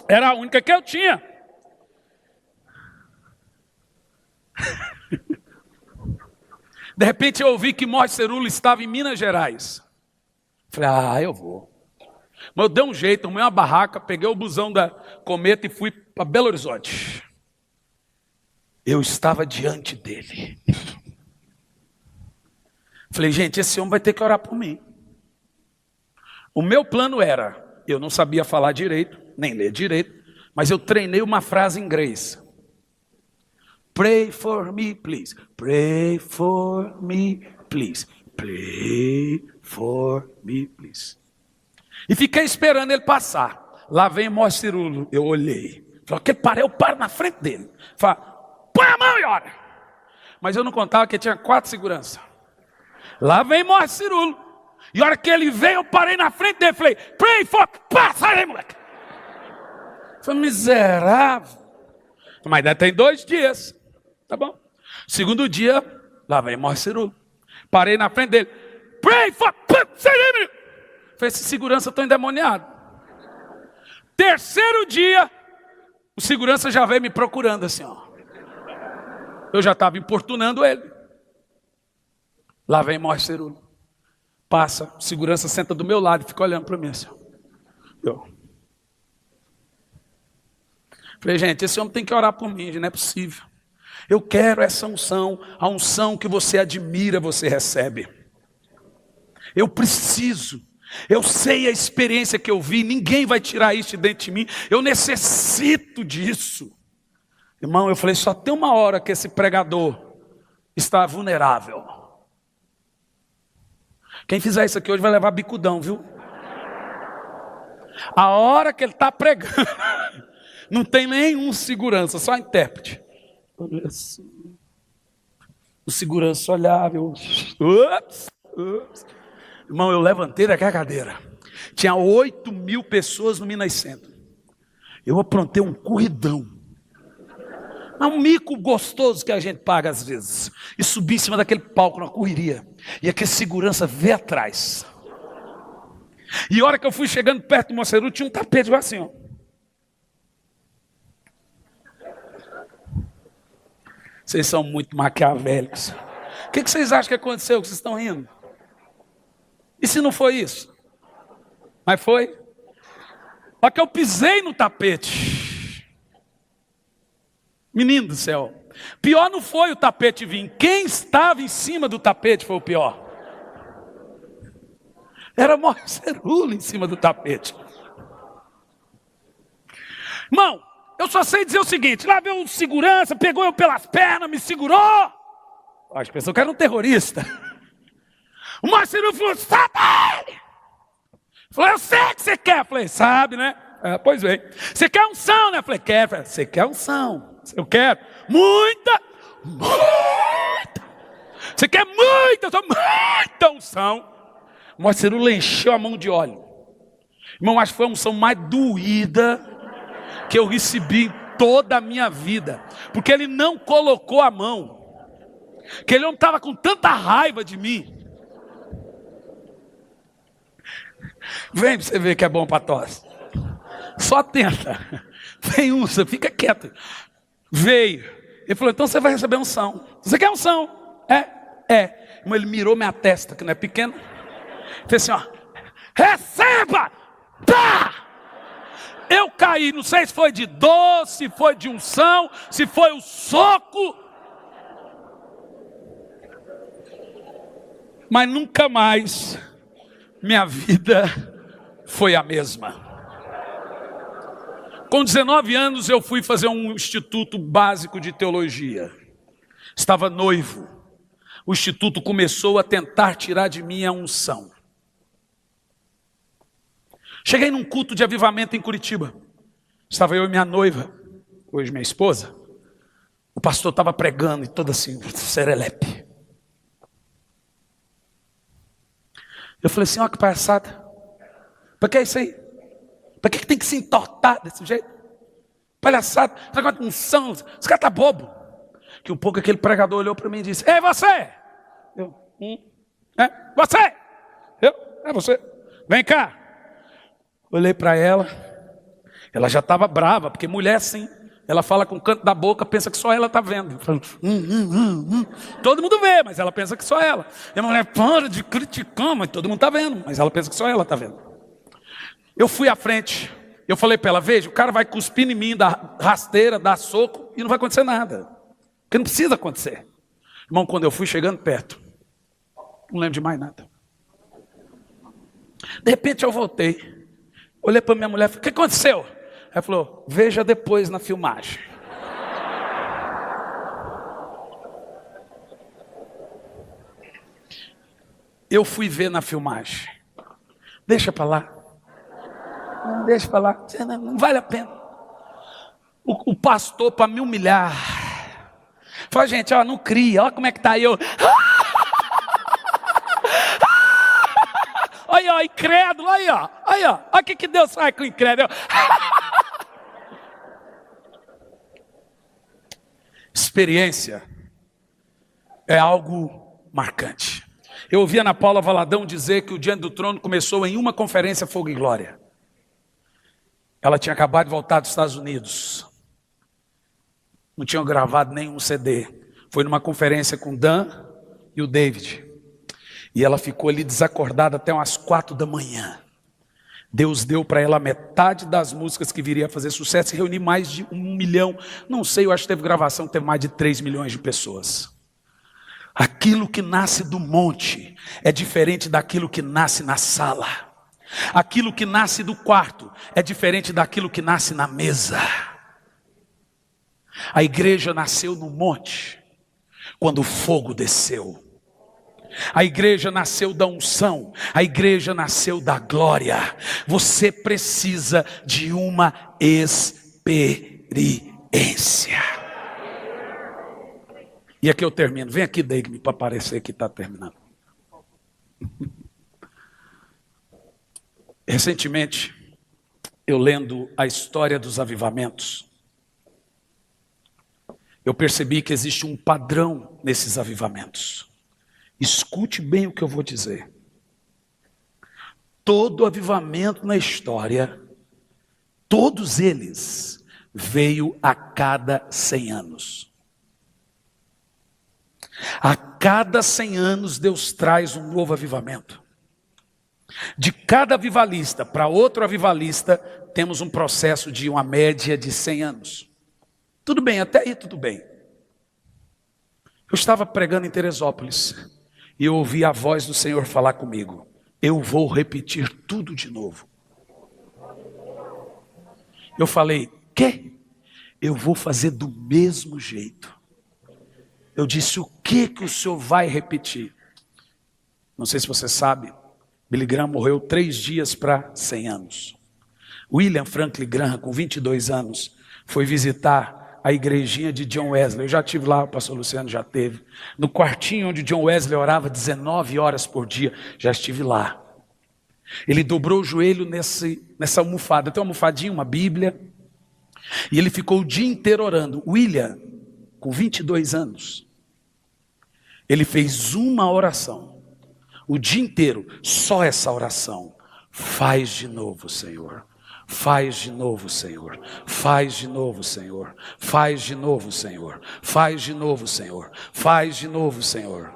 Era a única que eu tinha. De repente eu ouvi que Morte Cerulo estava em Minas Gerais. Falei, eu vou. Mas eu dei um jeito, arrumei uma barraca, peguei o busão da Cometa e fui para Belo Horizonte. Eu estava diante dele. Falei, gente, esse homem vai ter que orar por mim. O meu plano era, eu não sabia falar direito, nem ler direito, mas eu treinei uma frase em inglês. Pray for me, please. Pray for me, please. Pray for me, please. E fiquei esperando ele passar. Lá vem Morte Cerulo. Eu olhei. Falei, eu paro na frente dele. Falei, põe a mão e ora. Mas eu não contava que tinha 4 seguranças. Lá vem Morte Cerulo. E a hora que ele veio, eu parei na frente dele. Falei, pray for... Passa aí, moleque. Falei, miserável. Mas ainda tem 2 dias. Tá bom. Segundo dia, lá vem Morte Cerulo. Parei na frente dele. Pray for... Falei, esse segurança está endemoniado. Terceiro dia, o segurança já veio me procurando assim, ó. Eu já estava importunando ele. Lá vem Morte Cerulo. Passa, o segurança senta do meu lado e fica olhando para mim assim. Eu falei, gente, esse homem tem que orar por mim, não é possível. Eu quero essa unção, a unção que você admira, você recebe. Eu preciso. Eu sei a experiência que eu vi, ninguém vai tirar isso de dentro de mim. Eu necessito disso. Irmão, eu falei, só tem uma hora que esse pregador está vulnerável. Quem fizer isso aqui hoje vai levar bicudão, viu? A hora que ele está pregando, não tem nenhum segurança, só intérprete. O segurança olhava, ups. Irmão, eu levantei daquela cadeira. Tinha 8.000 pessoas no Minas Centro. Eu aprontei um corridão. Um mico gostoso que a gente paga às vezes. E subi em cima daquele palco na correria. E aquele segurança veio atrás. E a hora que eu fui chegando perto do Moceru, tinha um tapete igual assim, ó. Vocês são muito maquiavélicos. O que vocês acham que aconteceu que vocês estão rindo? E se não foi isso? Mas foi. Só que eu pisei no tapete. Menino do céu. Pior não foi o tapete vir. Quem estava em cima do tapete foi o pior. Era Mocerulo em cima do tapete. Irmão, eu só sei dizer o seguinte. Lá veio um segurança, pegou eu pelas pernas, me segurou. As pessoas que era um terrorista. O Mocerulo falou, sabe ele? Falou, eu sei o que você quer. Eu falei, sabe, né? Pois bem. Você quer unção, né? Eu falei, quero. Falei, você quer unção? Eu quero. Muita. Você quer muita unção. O Mocerulo encheu a mão de óleo. Irmão, acho que foi a unção mais doída que eu recebi em toda a minha vida. Porque ele não colocou a mão. Que ele não estava com tanta raiva de mim. Vem pra você ver que é bom para tosse. Só tenta. Vem unção, fica quieto. Veio. Ele falou, então você vai receber unção. Você quer unção? É. Mas ele mirou minha testa, que não é pequena. Fez assim, ó. Receba! Pá! Eu caí, não sei se foi de dor, se foi de unção, se foi o soco. Mas nunca mais minha vida foi a mesma. Com 19 anos eu fui fazer um instituto básico de teologia. Estava noivo. O instituto começou a tentar tirar de mim a unção. Cheguei num culto de avivamento em Curitiba. Estava eu e minha noiva, hoje minha esposa. O pastor estava pregando e todo assim, serelepe. Eu falei assim, ó que palhaçada. Para que é isso aí? Para que tem que se entortar desse jeito? Palhaçada, negócio de unção, esse cara tá bobo. Que um pouco aquele pregador olhou para mim e disse, ei você! Eu, você! É você. Vem cá. Olhei para ela já estava brava, porque mulher assim, ela fala com o canto da boca, pensa que só ela está vendo. Todo mundo vê, mas ela pensa que só ela. E a mulher, para de criticar, mas todo mundo está vendo, mas ela pensa que só ela está vendo. Eu fui à frente, eu falei para ela, veja, o cara vai cuspir em mim, dar rasteira, dar soco, e não vai acontecer nada. Porque não precisa acontecer. Irmão, quando eu fui chegando perto, não lembro de mais nada. De repente eu voltei. Olhei para minha mulher e falei, o que aconteceu? Ela falou, veja depois na filmagem. Eu fui ver na filmagem. Deixa para lá. Deixa para lá. Não vale a pena. O pastor, para me humilhar, falou, gente, ó, não cria, olha como é que está eu. Olha, ó, incrédulo, olha, olha o que Deus faz com o incrédulo. Experiência é algo marcante. Eu ouvi a Ana Paula Valadão dizer que o Diante do Trono começou em uma conferência Fogo e Glória. Ela tinha acabado de voltar dos Estados Unidos. Não tinham gravado nenhum CD. Foi numa conferência com o Dan e o David. E ela ficou ali desacordada até umas 4 da manhã. Deus deu para ela metade das músicas que viria a fazer sucesso e reunir mais de 1 milhão. Não sei, eu acho que teve gravação que teve mais de 3 milhões de pessoas. Aquilo que nasce do monte é diferente daquilo que nasce na sala. Aquilo que nasce do quarto é diferente daquilo que nasce na mesa. A igreja nasceu no monte, quando o fogo desceu. A igreja nasceu da unção, a igreja nasceu da glória. Você precisa de uma experiência. E aqui eu termino. Vem aqui, Deigme, para aparecer que está terminando. Recentemente, eu lendo a história dos avivamentos, eu percebi que existe um padrão nesses avivamentos. Escute bem o que eu vou dizer. Todo avivamento na história, todos eles, veio a cada 100 anos. A cada 100 anos Deus traz um novo avivamento. De cada avivalista para outro avivalista, temos um processo de uma média de 100 anos. Tudo bem, até aí tudo bem. Eu estava pregando em Teresópolis e eu ouvi a voz do Senhor falar comigo. Eu vou repetir tudo de novo. Eu falei, quê? Eu vou fazer do mesmo jeito. Eu disse, o que o Senhor vai repetir? Não sei se você sabe, Billy Graham morreu 3 dias para 100 anos. William Franklin Graham, com 22 anos, foi visitar a igrejinha de John Wesley. Eu já estive lá, o pastor Luciano já teve. No quartinho onde John Wesley orava 19 horas por dia, já estive lá. Ele dobrou o joelho nessa almofada. Tem uma almofadinha, uma Bíblia. E ele ficou o dia inteiro orando. William, com 22 anos, ele fez uma oração. O dia inteiro, só essa oração. Faz de novo, Senhor. Faz de novo, Senhor. Faz de novo, Senhor. Faz de novo, Senhor. Faz de novo, Senhor. Faz de novo, Senhor.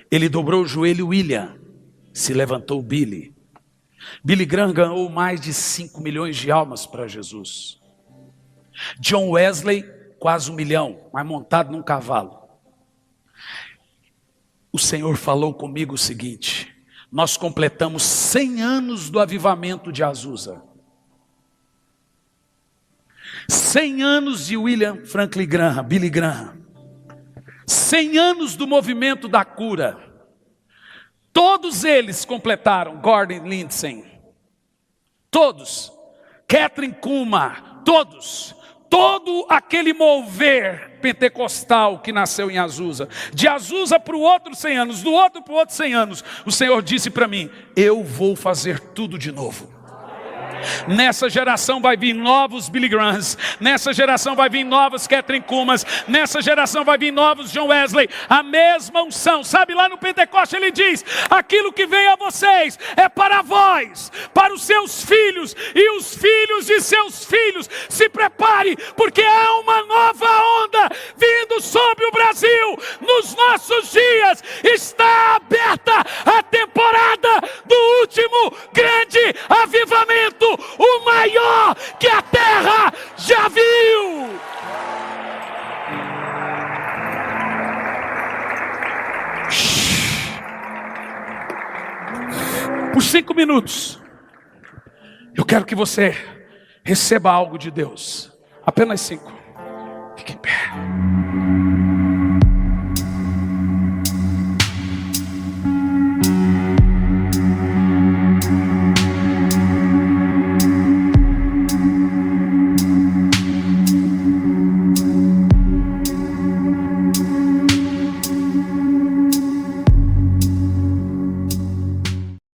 Ele dobrou o joelho, William. Se levantou Billy. Billy Graham ganhou mais de 5 milhões de almas para Jesus. John Wesley, quase 1 milhão, mas montado num cavalo. O Senhor falou comigo o seguinte: nós completamos 100 anos do avivamento de Azusa. 100 anos de William Franklin Graham, Billy Graham. 100 anos do movimento da cura. Todos eles completaram. Gordon Lindsay. Todos. Catherine Kuma. Todos. Todo aquele mover pentecostal que nasceu em Azusa. De Azusa para o outro 100 anos. Do outro para o outro 100 anos. O Senhor disse para mim: eu vou fazer tudo de novo. Nessa geração vai vir novos Billy Grahams. Nessa geração vai vir novos Catherine Kumas. Nessa geração vai vir novos John Wesley. A mesma unção. Sabe, lá no Pentecoste ele diz: aquilo que vem a vocês é para vós, para os seus filhos e os filhos de seus filhos. Se prepare, porque há uma nova onda vindo sobre o Brasil. Nos nossos dias está aberta a temporada do último grande avivamento, o maior que a terra já viu. Por 5 minutos, eu quero que você receba algo de Deus. Apenas 5. Fique em pé.